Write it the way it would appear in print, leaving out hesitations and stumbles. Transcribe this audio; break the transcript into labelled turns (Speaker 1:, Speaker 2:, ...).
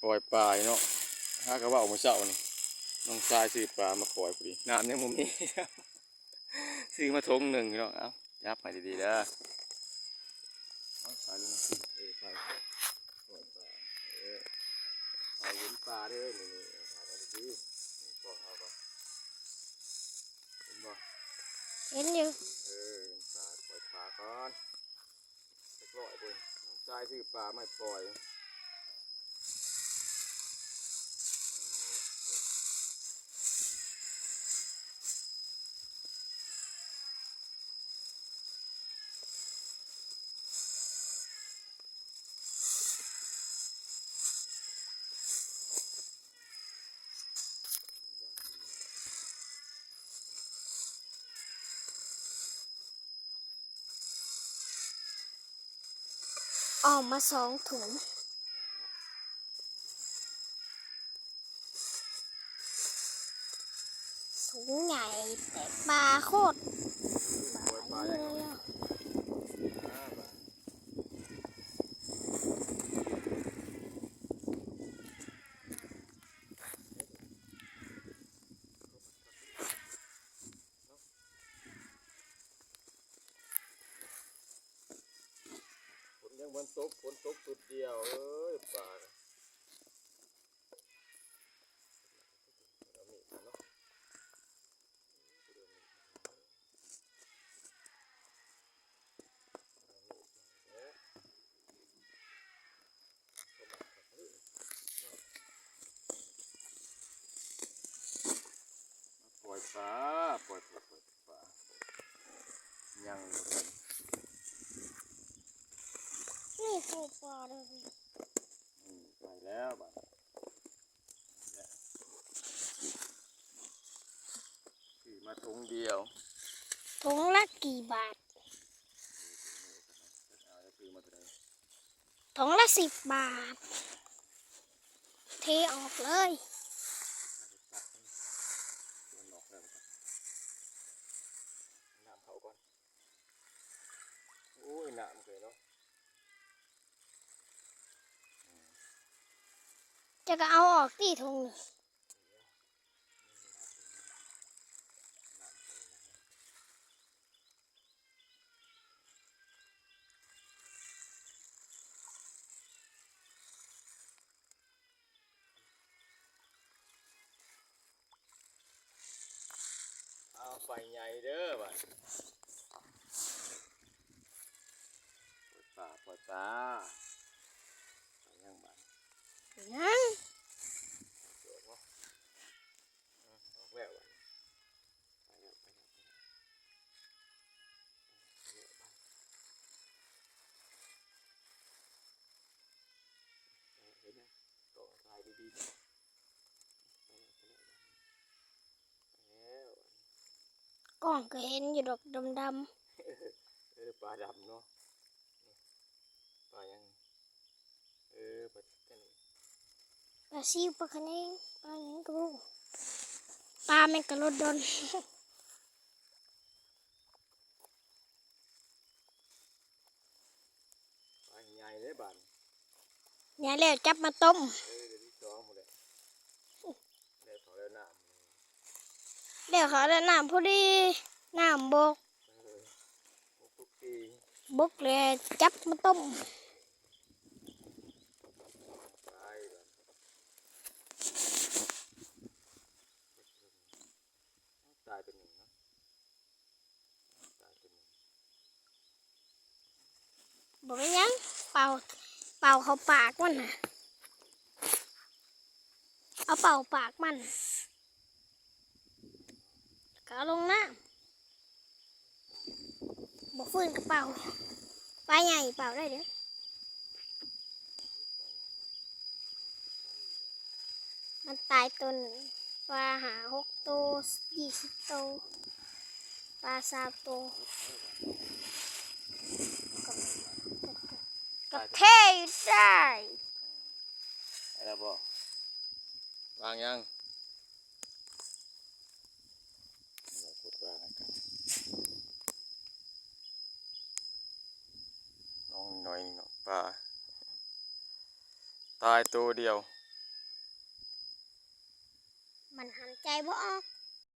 Speaker 1: ปล่อยปลาเนาะหากระว่ามื้อเช้านี่น้องชายซื้อปลามาปล่อยพอดีน้ำยังบ่มี ซื้อมาทงหนึ่งเนาะเอายับให้ดีๆเด้อเอาใส่ลงมาใส่ปล่อยปลาใส่เห็นปลาเด้อนี่ใส่มาดีๆปล่อยเอาไปเห็นบ่
Speaker 2: เห็นอยู่
Speaker 1: เห็นปลาปล่อยปลาก่อนสักร้อยเบิ่งน้องชายซื้อปลามาปล่อย
Speaker 2: ออกมา2 ถุงใหญ่แต่ปลาโคตร
Speaker 1: ปล่อยปลา
Speaker 2: เล
Speaker 1: ได้
Speaker 2: ย
Speaker 1: เนาะ ฝนยังวันตกฝนตกสุดเดียวปลาเรามีเนาะปล่อยปลาปล่อยปลายังบ่ได้
Speaker 2: นี่ตัวปลาเลย
Speaker 1: ไปแล้วบ้านขี่มาถุงเดียว
Speaker 2: ถุงละกี่บาทถุงละ10 บาทเทออกเลย
Speaker 1: น้ำเขาก่อนโอ้ยน้ำเลยเนาะ
Speaker 2: จะก็เอาออกที่ถุงหนึ่ง
Speaker 1: เอาไฟใหญ่เด้อบ้านปล่อยปลาไปยังบ้าน
Speaker 2: ยัง
Speaker 1: เดี๋ยวว่าออกแล้วบ้านเห็นไหมต่อสายดีๆแล้ว
Speaker 2: กล้องก็เห็นอยู่ดอกดำ
Speaker 1: ปลาดำเนาะปลายังปลากัน
Speaker 2: ๆปลาซิวปลาคะเนงปลาหยังกระโูปลาแมงกะโรดน
Speaker 1: ปลาใหญ่เลยบ้าน
Speaker 2: เนี่ยแล้วจับมาต้ม
Speaker 1: เดี๋ยวที่สองหมดเลยเดี๋ยวเขาเล่นน้ำ
Speaker 2: เดี๋ยวเขาจะน้ำพอดีน้ำบก
Speaker 1: ทุกปี
Speaker 2: บกเลยจับมาต้ม
Speaker 1: ตายแบบตายเป็นหนึ่งเนาะตายเป็นหนึ่ง
Speaker 2: บอกว่ายังเป่าเขาปากมันน่ะเอาเป่าปากมันก็เอาลงน้ำบอกฟื้นกับเป่าปลาใหญ่เป่าได้เด้อมันตายตัวหนึ่งปลาหา6 ตัว 20 ตัวปลา3 ตัวกับเทได้
Speaker 1: อะไรบอกวางยังพูดวางกันน้องหน่อยเนาะปลาตายตัวเดียว
Speaker 2: มันหันใจบ่ออก